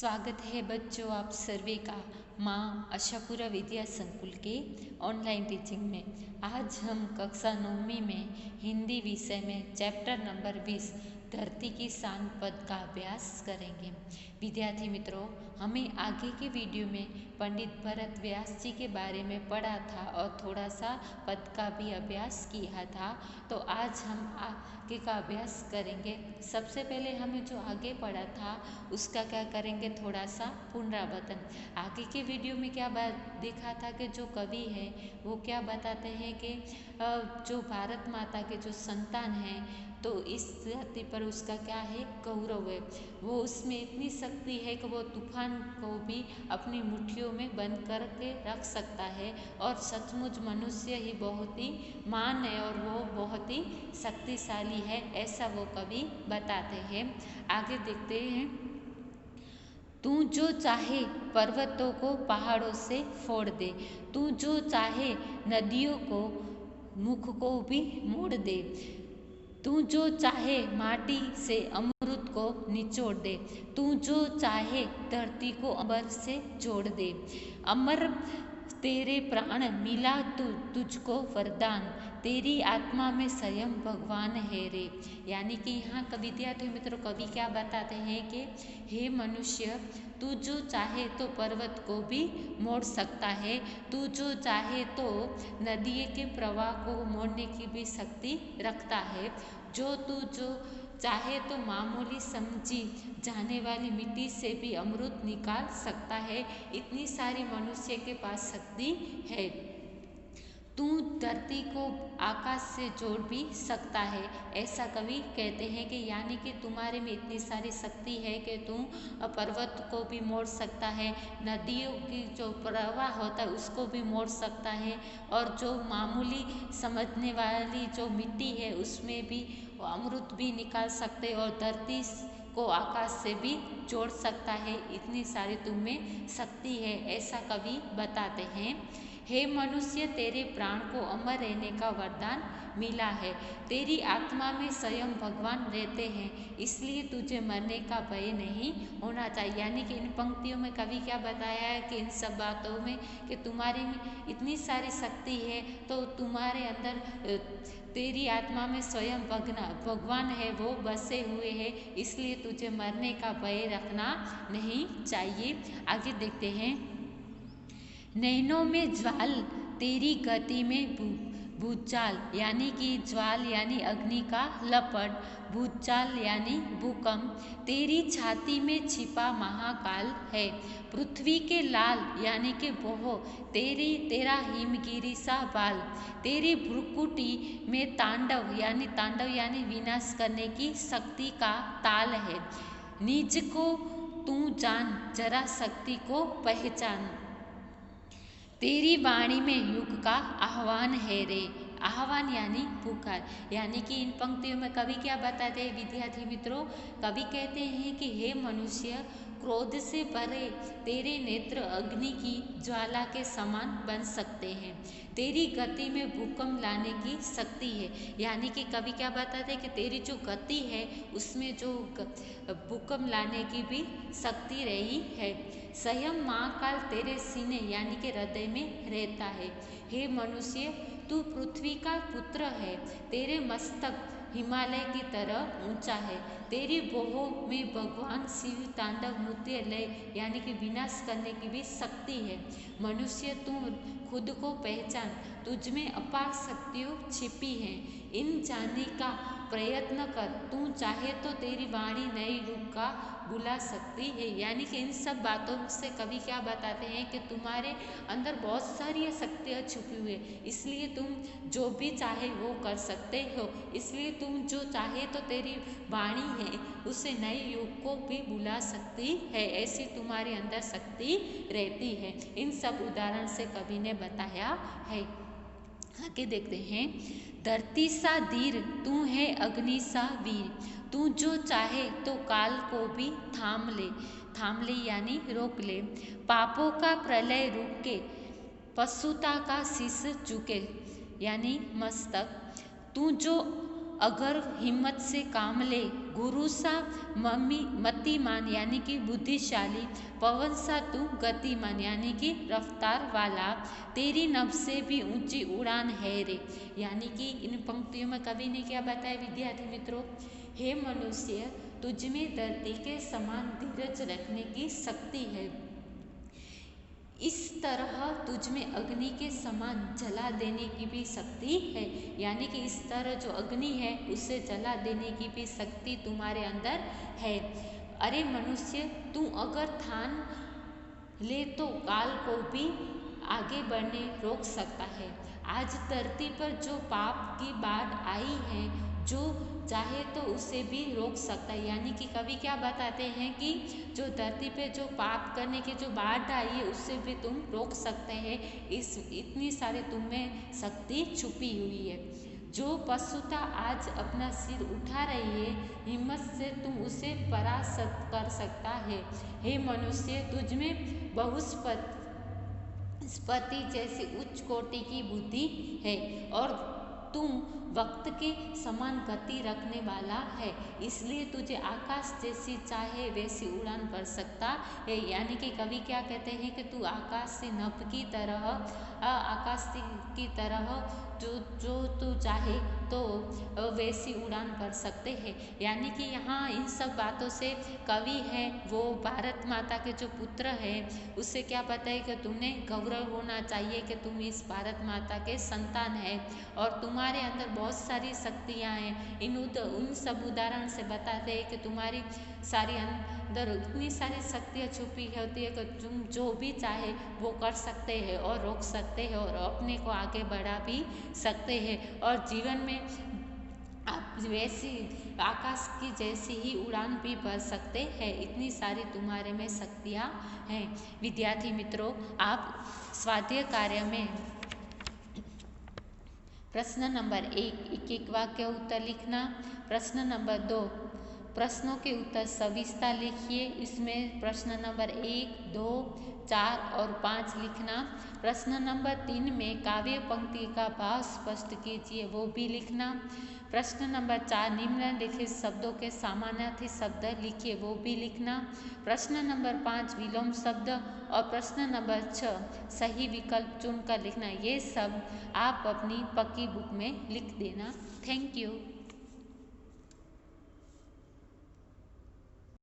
स्वागत है बच्चों आप सर्वे का माँ आशापुरा विद्या संकुल के ऑनलाइन टीचिंग में। आज हम कक्षा 9वीं में हिंदी विषय में चैप्टर नंबर 20 धरती की शान पद का अभ्यास करेंगे। विद्यार्थी मित्रों, हमें आगे के वीडियो में पंडित भरत व्यास जी के बारे में पढ़ा था और थोड़ा सा पद का भी अभ्यास किया था। तो आज हम आगे का अभ्यास करेंगे। सबसे पहले हमें जो आगे पढ़ा था उसका क्या करेंगे, थोड़ा सा पुनरावर्तन। आगे के वीडियो में क्या बात देखा था कि जो कवि है वो क्या बताते हैं कि जो भारत माता के जो संतान हैं तो इस धरती पर उसका क्या है, गौरव है। वो उसमें इतनी शक्ति है कि वो तूफान को भी अपनी मुट्ठियों में बंद करके रख सकता है और सचमुच मनुष्य ही बहुत ही महान है और वो बहुत ही शक्तिशाली है, ऐसा वो कवि बताते हैं। आगे देखते हैं। तू जो चाहे पर्वतों को पहाड़ों से फोड़ दे, तू जो चाहे नदियों को मुख को भी मोड़ दे, तू जो चाहे माटी से अमृत को निचोड़ दे, तू जो चाहे धरती को अमर से जोड़ दे। अमर तेरे प्राण मिला तुझको वरदान, तेरी आत्मा में स्वयं भगवान है रे। यानी कि यहाँ विद्यार्थी मित्रों कवि क्या बताते हैं कि हे मनुष्य, तू जो चाहे तो पर्वत को भी मोड़ सकता है, तू जो चाहे तो नदी के प्रवाह को मोड़ने की भी शक्ति रखता है, जो चाहे तो मामूली समझी जाने वाली मिट्टी से भी अमृत निकाल सकता है। इतनी सारी मनुष्य के पास शक्ति है। तू धरती को आकाश से जोड़ भी सकता है, ऐसा कवि कहते हैं कि यानी कि तुम्हारे में इतनी सारी शक्ति है कि तुम पर्वत को भी मोड़ सकता है, नदियों की जो प्रवाह होता है उसको भी मोड़ सकता है और जो मामूली समझने वाली जो मिट्टी है उसमें भी अमृत भी निकाल सकते और धरती को आकाश से भी जोड़ सकता है। इतनी सारी तुम में शक्ति है, ऐसा कवि बताते हैं। हे मनुष्य, तेरे प्राण को अमर रहने का वरदान मिला है, तेरी आत्मा में स्वयं भगवान रहते हैं, इसलिए तुझे मरने का भय नहीं होना चाहिए। यानी कि इन पंक्तियों में कवि क्या बताया है कि इन सब बातों में कि तुम्हारी में इतनी सारी शक्ति है तो तुम्हारे अंदर तेरी आत्मा में स्वयं भगवान है, वो बसे हुए हैं, इसलिए तुझे मरने का भय रखना नहीं चाहिए। आगे देखते हैं। नैनों में ज्वाल, तेरी गति में भूचाल, यानी कि ज्वाल यानी अग्नि का लपट, भूचाल यानी भूकंप, तेरी छाती में छिपा महाकाल है। पृथ्वी के लाल यानी कि बोह, तेरा हिमगिरी सा बाल, तेरी भ्रुकुटी में तांडव यानी विनाश करने की शक्ति का ताल है। निज को तू जान, जरा शक्ति को पहचान, तेरी वाणी में युग का आह्वान है रे। आह्वान यानी पुकार। यानी कि इन पंक्तियों में कवि क्या बताते हैं विद्यार्थी मित्रों, कवि कहते हैं कि हे मनुष्य, क्रोध से भरे तेरे नेत्र अग्नि की ज्वाला के समान बन सकते हैं, तेरी गति में भूकंप लाने की शक्ति है। यानी कि कवि क्या बताते हैं कि तेरी जो गति है उसमें जो भूकंप लाने की भी शक्ति रही है। स्वयं महाकाल तेरे सीने यानी कि हृदय में रहता है। हे मनुष्य, तू पृथ्वी का पुत्र है, तेरे मस्तक हिमालय की तरह ऊंचा है, तेरी बोहों में भगवान शिव तांडव नृत्य लय यानी कि विनाश करने की भी शक्ति है। मनुष्य, तू खुद को पहचान, तुझमें अपार शक्तियों छिपी हैं, इन जानने का प्रयत्न कर, तू चाहे तो तेरी वाणी नए युग का बुला सकती है। यानी कि इन सब बातों से कवि क्या बताते हैं कि तुम्हारे अंदर बहुत सारी शक्तियाँ छुपी हुई है, इसलिए तुम जो भी चाहे वो कर सकते हो, इसलिए तुम जो चाहे तो तेरी वाणी है उसे नए युग को भी बुला सकती है, ऐसी तुम्हारे अंदर शक्ति रहती है। इन सब उदाहरण से कवि ने बताया है। आगे देखते हैं। धरती सा धीर, तू है अग्नि सा वीर, तू जो चाहे तो काल को भी थाम ले यानी रोक ले, पापों का प्रलय रुक के पशुता का शीश झुके यानी मस्तक, तू जो अगर हिम्मत से काम ले, गुरु सा मतिमान यानी कि बुद्धिशाली, पवन सा तू गतिमान यानी कि रफ्तार वाला, तेरी नभ से भी ऊंची उड़ान है रे। यानी कि इन पंक्तियों में कवि ने क्या बताया विद्यार्थी मित्रों, हे मनुष्य, तुझ में धरती के समान धीरज रखने की शक्ति है, इस तरह तुझ में अग्नि के समान जला देने की भी शक्ति है। यानी कि इस तरह जो अग्नि है उसे जला देने की भी शक्ति तुम्हारे अंदर है। अरे मनुष्य, तू अगर ठान ले तो काल को भी आगे बढ़ने रोक सकता है। आज धरती पर जो पाप की बाढ़ आई है, जो चाहे तो उसे भी रोक सकता है। यानी कि कवि क्या बताते हैं कि जो धरती पे जो पाप करने की जो बाढ़ आई है उससे भी तुम रोक सकते हैं। इस इतनी सारी तुम में शक्ति छुपी हुई है। जो पशुता आज अपना सिर उठा रही है, हिम्मत से तुम उसे परास्त कर सकता है। हे मनुष्य, तुझ में बहुस्पति जैसी उच्च कोटि की बुद्धि है और तू वक्त के समान गति रखने वाला है, इसलिए तुझे आकाश जैसी चाहे वैसी उड़ान भर सकता है। यानी कि कवि क्या कहते हैं कि तू आकाश से नभ की तरह, आकाश की तरह जो तू चाहे तो वैसी उड़ान भर सकते हैं। यानी कि यहाँ इन सब बातों से कवि है वो भारत माता के जो पुत्र है उससे क्या पता है कि तुम्हें गौरव होना चाहिए कि तुम इस भारत माता के संतान है और तुम्हारे अंदर बहुत सारी शक्तियाँ हैं। उन सब उदाहरण से बताते हैं कि तुम्हारी सारी अंदर इतनी सारी शक्तियाँ छुपी होती है कि तुम जो भी चाहे वो कर सकते हैं और रोक सकते हैं और अपने को आगे बढ़ा भी सकते हैं और जीवन में आप वैसी आकाश की जैसी ही उड़ान भी भर सकते हैं। इतनी सारी तुम्हारे में शक्तियाँ हैं। विद्यार्थी मित्रों, आप स्वाध्याय कार्य में प्रश्न नंबर 1 एक वाक्य उत्तर लिखना, प्रश्न नंबर 2 प्रश्नों के उत्तर सविस्तर लिखिए। इसमें प्रश्न नंबर 1, 2, 4 और 5 लिखना। प्रश्न नंबर 3 में काव्य पंक्ति का भाव स्पष्ट कीजिए, वो भी लिखना। प्रश्न नंबर 4 निम्नलिखित शब्दों के समानार्थी शब्द लिखिए, वो भी लिखना। प्रश्न नंबर 5 विलोम शब्द और प्रश्न नंबर 6 सही विकल्प चुनकर लिखना। ये सब आप अपनी पक्की बुक में लिख देना। Thank you.